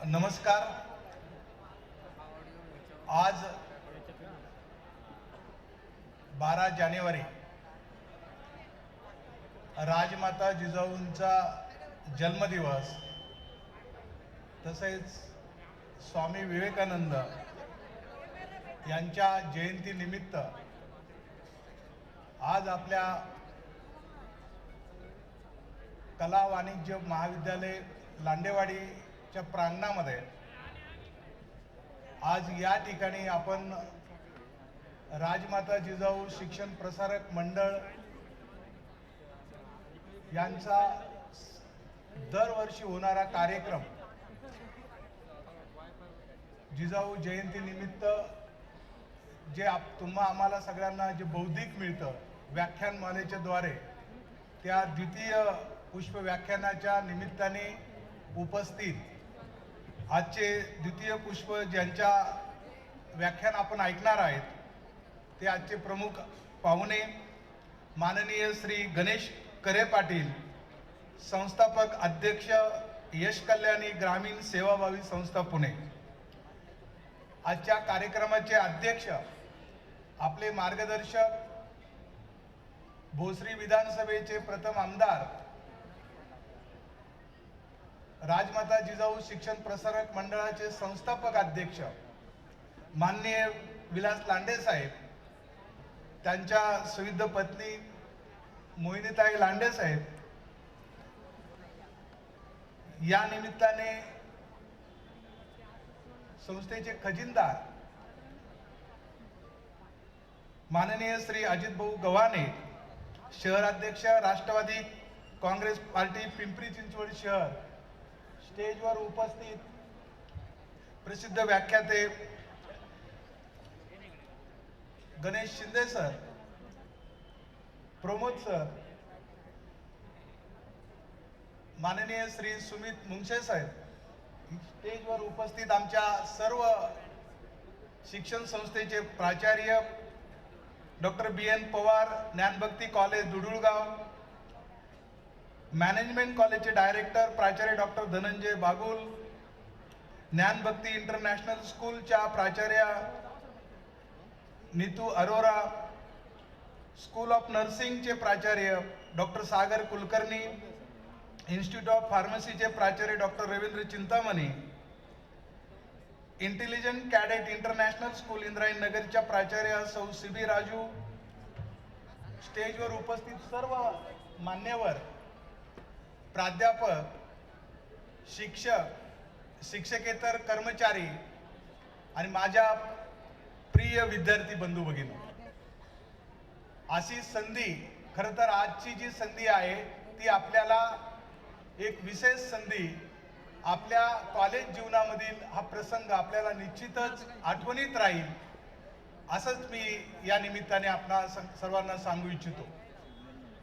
नमस्कार. आज 12 जानेवारी राजमाता जिजाऊंचा जन्मदिवस, तसेच स्वामी विवेकानंद यांच्या जयंतीनिमित्त आज आपल्या कला वाणिज्य महाविद्यालय लांडेवाडीच्या प्रांगणामध्ये आज या ठिकाणी आपण राजमाता जिजाऊ शिक्षण प्रसारक मंडळ यांचा दरवर्षी होणारा कार्यक्रम जिजाऊ जयंतीनिमित्त जे आम्हाला सगळ्यांना जे बौद्धिक मिळतं व्याख्यानमालेच्या द्वारे, त्या द्वितीय पुष्प व्याख्यानाच्या निमित्ताने उपस्थित आजचे द्वितीय पुष्प ज्यांच्या व्याख्यान आपण ऐकणार आहेत ते आजचे प्रमुख पाहुणे माननीय श्री गणेश करे पाटील, संस्थापक अध्यक्ष यश कल्याणी ग्रामीण सेवाभावी संस्था पुणे. आजच्या कार्यक्रमाचे अध्यक्ष आपले मार्गदर्शक भोसरी विधानसभेचे प्रथम आमदार, राजमाता जिजाऊ शिक्षण प्रसारक मंडळाचे संस्थापक अध्यक्ष माननीय विलास लांडे साहेब, त्यांच्या सुविध पत्नी मोहिनीताई लांडे साहेब, या निमित्ताने संस्थेचे खजिनदार माननीय श्री अजित भाऊ गव्हाणे, शहराध्यक्ष राष्ट्रवादी काँग्रेस पार्टी पिंपरी चिंचवड शहर, स्टेजवर उपस्थित प्रसिद्ध व्याख्याते गणेश शिंदे सर, प्रमोद सर, माननीय श्री सुमित मुंगशे साहेब, स्टेजवर उपस्थित आमच्या सर्व शिक्षण संस्थेचे प्राचार्य doctor BN Pawar Dnyanbhakti college Dudulgaon, management कॉलेजचे डायरेक्टर प्राचार्य डॉक्टर धनंजय बागुल, ज्ञानभक्ती इंटरनॅशनल स्कूलच्या प्राचार्य नीतू अरोरा, स्कूल ऑफ नर्सिंगचे प्राचार्य doctor Sagar Kulkarni, institute of फार्मसीचे प्राचार्य doctor Ravindra Chintamani, intelligent cadet international school Indrayani नगरच्या प्राचार्य सौ CB राजू, स्टेजवर उपस्थित सर्व मान्यवर, प्राध्यापक, शिक्षक, शिक्षकेतर कर्मचारी आणि माझ्या प्रिय विद्यार्थी बंधू भगिनी, अशी संधी, खरं तर आजची जी संधी आहे ती आपल्याला एक विशेष संधी, आपल्या कॉलेज जीवनामधील हा प्रसंग आपल्याला निश्चितच आठवणीत राहील असंच मी या निमित्ताने आपणा सर्वांना सांगू इच्छितो.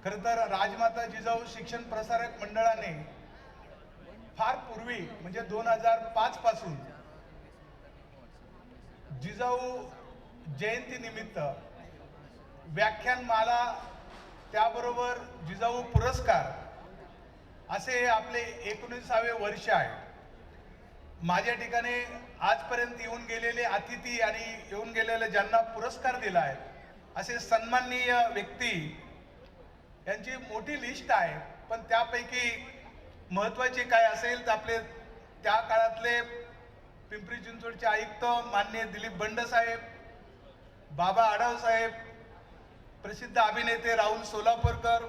खरं तर राजमाता जिजाऊ शिक्षण प्रसारक मंडळाने फार पूर्वी म्हणजे 2005 पासून जिजाऊ जयंतीनिमित्त व्याख्यानमाला, त्याबरोबर जिजाऊ पुरस्कार असे हे आपले 19वे वर्ष आहे. माझ्या ठिकाणी आजपर्यंत येऊन गेलेले अतिथी आणि येऊन गेलेले ज्यांना पुरस्कार दिला आहे असे सन्माननीय व्यक्ती यांची मोठी लिस्ट आहे, पण त्यापैकी महत्त्वाचे काय असेल तर आपले त्या काळातले पिंपरी चिंचवडचे आयुक्त माननीय दिलीप बंड साहेब, बाबा आढाव साहेब, प्रसिद्ध अभिनेते राहुल सोलापूरकर,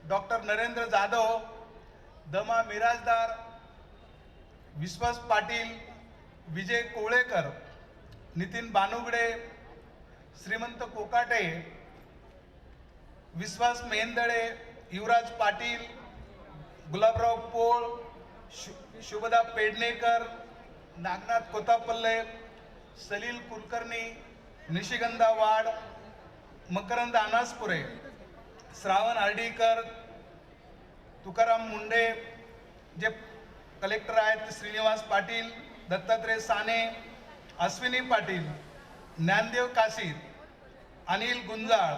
डॉक्टर नरेंद्र जाधव, दमा मिराजदार, विश्वास पाटील, विजय कोळेकर, नितीन बानुगडे, श्रीमंत कोकाटे, विश्वास मेंदळे, युवराज पाटील, गुलाबराव पोळ, शुभदा पेडणेकर, नागनाथ कोतापल्ले, सलील कुलकर्णी, निशिगंधा वाड, मकरंद अनासपुरे, श्रावण हर्डीकर, तुकाराम मुंडे, जे कलेक्टर आहेत श्रीनिवास पाटील, दत्तात्रय साने, अश्विनी पाटील, ज्ञानदेव काशीद, अनिल गुंजाळ,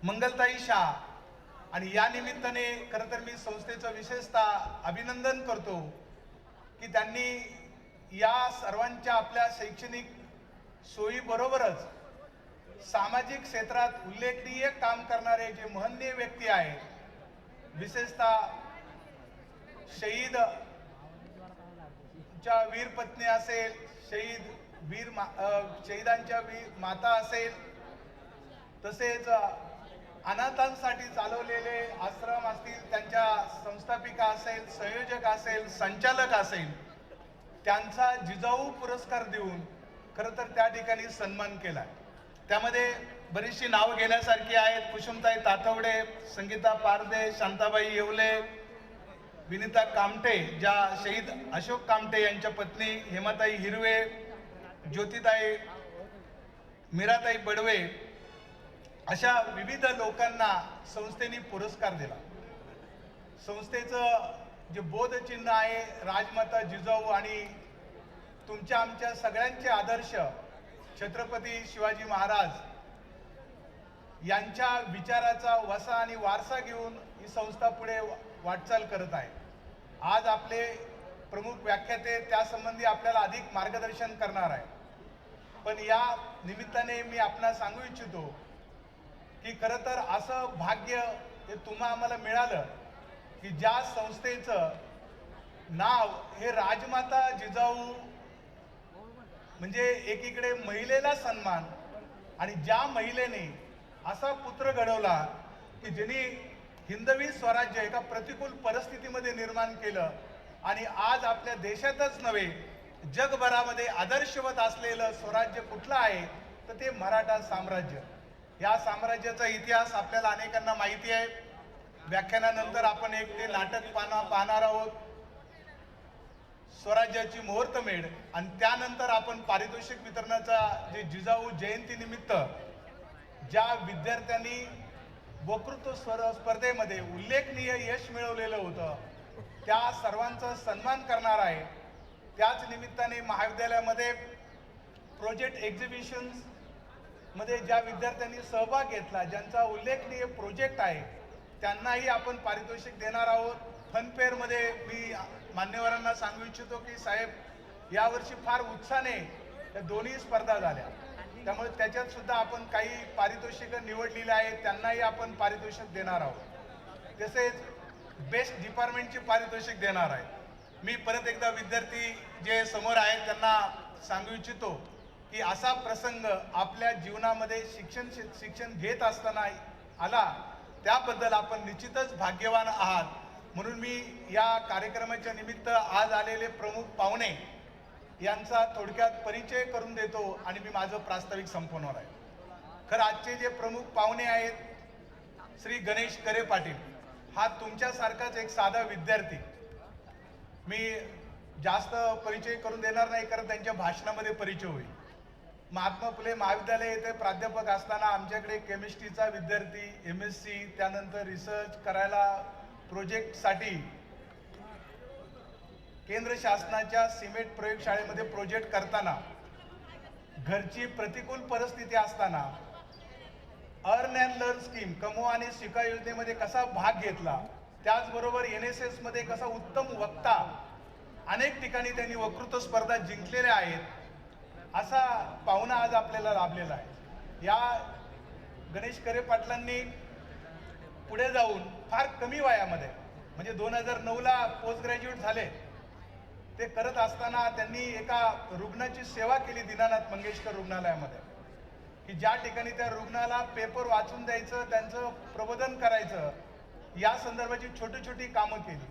मंगलताई शाह. आणि या निमित्ताने खरं तर मी संस्थेचं विशेषतः अभिनंदन करतो की त्यांनी या सर्वांच्या आपल्या शैक्षणिक सोयीबरोबरच सामाजिक क्षेत्रात उल्लेखनीय काम करणारे जे महनीय व्यक्ती आहेत, विशेषतः शहीद च्या वीर पत्नी असेल, शहीदांच्या वीर माता असेल, तसेच अनाथांसाठी चालवलेले आश्रम असतील, त्यांच्या संस्थापिका असेल, संयोजक असेल, संचालक असेल, त्यांचा जिजाऊ पुरस्कार देऊन खरं तर त्या ठिकाणी सन्मान केला. त्यामध्ये बरीचशी नावं घेण्यासारखी आहेत. कुसुमताई तातवडे, संगीता पारदे, शांताबाई येवले, विनिता कामटे, ज्या शहीद अशोक कामटे यांच्या पत्नी, हेमाताई हिरवे, ज्योतिताई, मीराताई बडवे, अशा विविध लोकांना संस्थेने पुरस्कार दिला. संस्थेचं जे बोधचिन्ह आहे राजमाता जिजाऊ आणि तुमच्या आमच्या सगळ्यांचे आदर्श छत्रपती शिवाजी महाराज यांच्या विचाराचा वसा आणि वारसा घेऊन ही संस्था पुढे वाटचाल करत आहे. आज आपले प्रमुख व्याख्याते त्यासंबंधी आपल्याला अधिक मार्गदर्शन करणार आहे. पण या निमित्ताने मी आपणास सांगू इच्छितो की खरं तर असं भाग्य हे तुम्हा आम्हाला मिळालं की ज्या संस्थेचं नाव हे राजमाता जिजाऊ, म्हणजे एकीकडे महिलेला सन्मान आणि ज्या महिलेने असा पुत्र घडवला की ज्यांनी हिंदवी स्वराज्य एका प्रतिकूल परिस्थितीमध्ये निर्माण केलं आणि आज आपल्या देशातच नव्हे जगभरामध्ये आदर्शवत असलेलं स्वराज्य कुठलं आहे तर ते मराठा साम्राज्य. या साम्राज्याचा इतिहास आपल्याला अनेकांना माहिती आहे. व्याख्यानानंतर आपण एक ते नाटक पाहणार आहोत, स्वराज्याची मुहूर्तमेढ, आणि त्यानंतर आपण पारितोषिक वितरणाचा जे जिजाऊ जयंती निमित्त ज्या विद्यार्थ्यांनी वक्तृत्व स्पर्धेमध्ये उल्लेखनीय यश मिळवलेलं होतं त्या सर्वांचा सन्मान करणार आहे. त्याच निमित्ताने महाविद्यालयामध्ये प्रोजेक्ट एक्झिबिशन्स मध्ये ज्या विद्यार्थ्यांनी सहभाग घेतला, ज्यांचा उल्लेखनीय प्रोजेक्ट आहे, त्यांनाही आपण पारितोषिक देणार आहोत. फनफेअरमध्ये मी मान्यवरांना सांगू इच्छितो की साहेब यावर्षी फार उत्साहाने या दोन्ही स्पर्धा झाल्या, त्यामुळे त्याच्यात सुद्धा आपण काही पारितोषिकं निवडलेली आहेत, त्यांनाही आपण पारितोषिक देणार आहोत. तसेच बेस्ट डिपार्टमेंटची पारितोषिक देणार आहे. मी परत एकदा विद्यार्थी जे समोर आहेत त्यांना सांगू इच्छितो की असा प्रसंग आपल्या जीवनामध्ये शिक्षण घेत असताना आला, त्याबद्दल आपण निश्चितच भाग्यवान आहात. म्हणून मी या कार्यक्रमाच्या निमित्त आज आलेले प्रमुख पाहुणे यांचा थोडक्यात परिचय करून देतो आणि मी माझं प्रास्ताविक संपवणार आहे. खरं आजचे जे प्रमुख पाहुणे आहेत श्री गणेश करे पाटील, हा तुमच्यासारखाच एक साधा विद्यार्थी. मी जास्त परिचय करून देणार नाही, कारण त्यांच्या भाषणामध्ये परिचय होईल. महात्मा फुले महाविद्यालय येथे प्राध्यापक असताना आमच्याकडे केमिस्ट्रीचा विद्यार्थी MSc, त्यानंतर रिसर्च करायला प्रोजेक्टसाठी केंद्र शासनाच्या सिमेंट प्रयोगशाळेमध्ये प्रोजेक्ट करताना घरची प्रतिकूल परिस्थिती असताना अर्न अँड लर्न स्कीम, कमवा आणि शिका योजनेमध्ये कसा भाग घेतला, त्याचबरोबर NSS मध्ये कसा उत्तम वक्ता, अनेक ठिकाणी त्यांनी वक्तृत्व स्पर्धा जिंकलेल्या आहेत, असा पाहुणा आज आपल्याला लाभलेला आहे. या गणेश करे पाटलांनी पुढे जाऊन फार कमी वयामध्ये, म्हणजे 2009ला पोस्ट ग्रॅज्युएट झाले, ते करत असताना त्यांनी एका रुग्णाची सेवा केली दीनानाथ मंगेशकर रुग्णालयामध्ये, की ज्या ठिकाणी त्या रुग्णाला पेपर वाचून द्यायचं, त्यांचं प्रबोधन करायचं, या संदर्भाची छोटी छोटी कामं केली.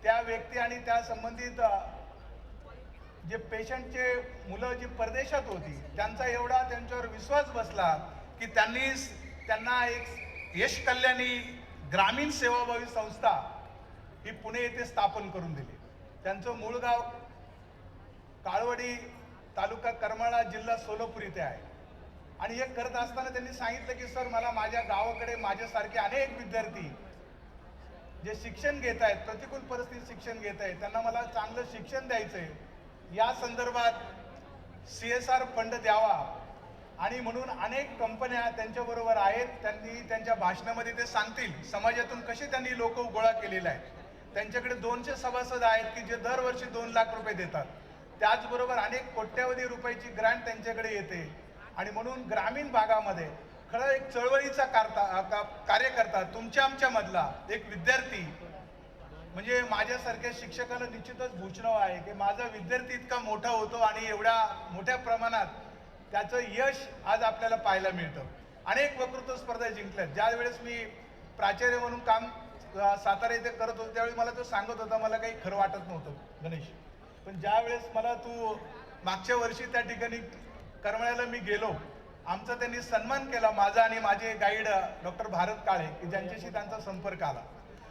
त्या व्यक्ती आणि त्या संबंधित जे पेशंटचे मुलं जी परदेशात होती त्यांचा एवढा त्यांच्यावर विश्वास बसला की त्यांना एक यश कल्याणी ग्रामीण सेवाभावी संस्था ही पुणे येथे स्थापन करून दिली. त्यांचं मूळ गाव काळवडी, तालुका करमाळा, जिल्हा सोलापूर इथे आहे. आणि हे करत असताना त्यांनी सांगितलं की सर, मला माझ्या गावाकडे माझ्यासारखे अनेक विद्यार्थी जे शिक्षण घेत आहेत, प्रतिकूल परिस्थितीत शिक्षण घेत आहेत, त्यांना मला चांगलं शिक्षण द्यायचंय, या संदर्भात CSR फंड द्यावा. आणि म्हणून अनेक कंपन्या त्यांच्याबरोबर आहेत. त्यांनी त्यांच्या भाषणामध्ये ते सांगतील समाजातून कसे त्यांनी लोक गोळा केलेले आहेत. त्यांच्याकडे 200 सभासद आहेत की जे दरवर्षी 2 लाख रुपये देतात. त्याचबरोबर अनेक कोट्यावधी रुपयाची ग्रँट त्यांच्याकडे येते आणि म्हणून ग्रामीण भागामध्ये खरं एक चळवळीचा कार्यकर्ता तुमच्या आमच्या मधला एक विद्यार्थी म्हणजे माझ्यासारख्या शिक्षकाला निश्चितच भूषणाव आहे की माझा विद्यार्थी इतका मोठा होतो आणि एवढ्या मोठ्या प्रमाणात त्याचं यश आज आपल्याला पाहायला मिळतं. अनेक वक्तृत्व स्पर्धा जिंकल्यात. ज्या वेळेस मी प्राचार्य म्हणून काम सातारा येथे करत होतो त्यावेळी मला तो सांगत होता मला काही खरं वाटत नव्हतं गणेश, पण ज्या वेळेस मला तू मागच्या वर्षी त्या ठिकाणी करमाळ्याला मी गेलो, आमचा त्यांनी सन्मान केला माझा आणि माझे गाईड डॉक्टर भारत काळे की ज्यांच्याशी त्यांचा संपर्क आला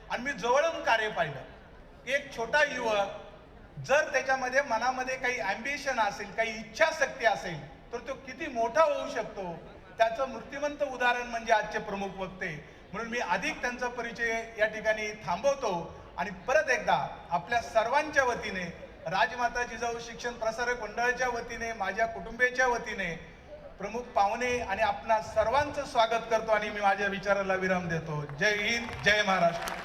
आणि मी जवळून कार्य पाहिलं की एक छोटा युवक जर त्याच्यामध्ये मनामध्ये काही ॲम्बिशन असेल, काही इच्छाशक्ती असेल तर तो किती मोठा होऊ शकतो. त्याचं मूर्तिमंत उदाहरण म्हणजे आजचे प्रमुख वक्ते. म्हणून मी अधिक त्यांचा परिचय या ठिकाणी थांबवतो आणि परत एकदा आपल्या सर्वांच्या वतीने, राजमाता जिजाऊ शिक्षण प्रसारक मंडळाच्या वतीने, माझ्या कुटुंबियाच्या वतीने प्रमुख पाहुणे आणि आपणा सर्वांचं स्वागत करतो आणि मी माझ्या विचाराला विराम देतो. जय हिंद, जय महाराष्ट्र.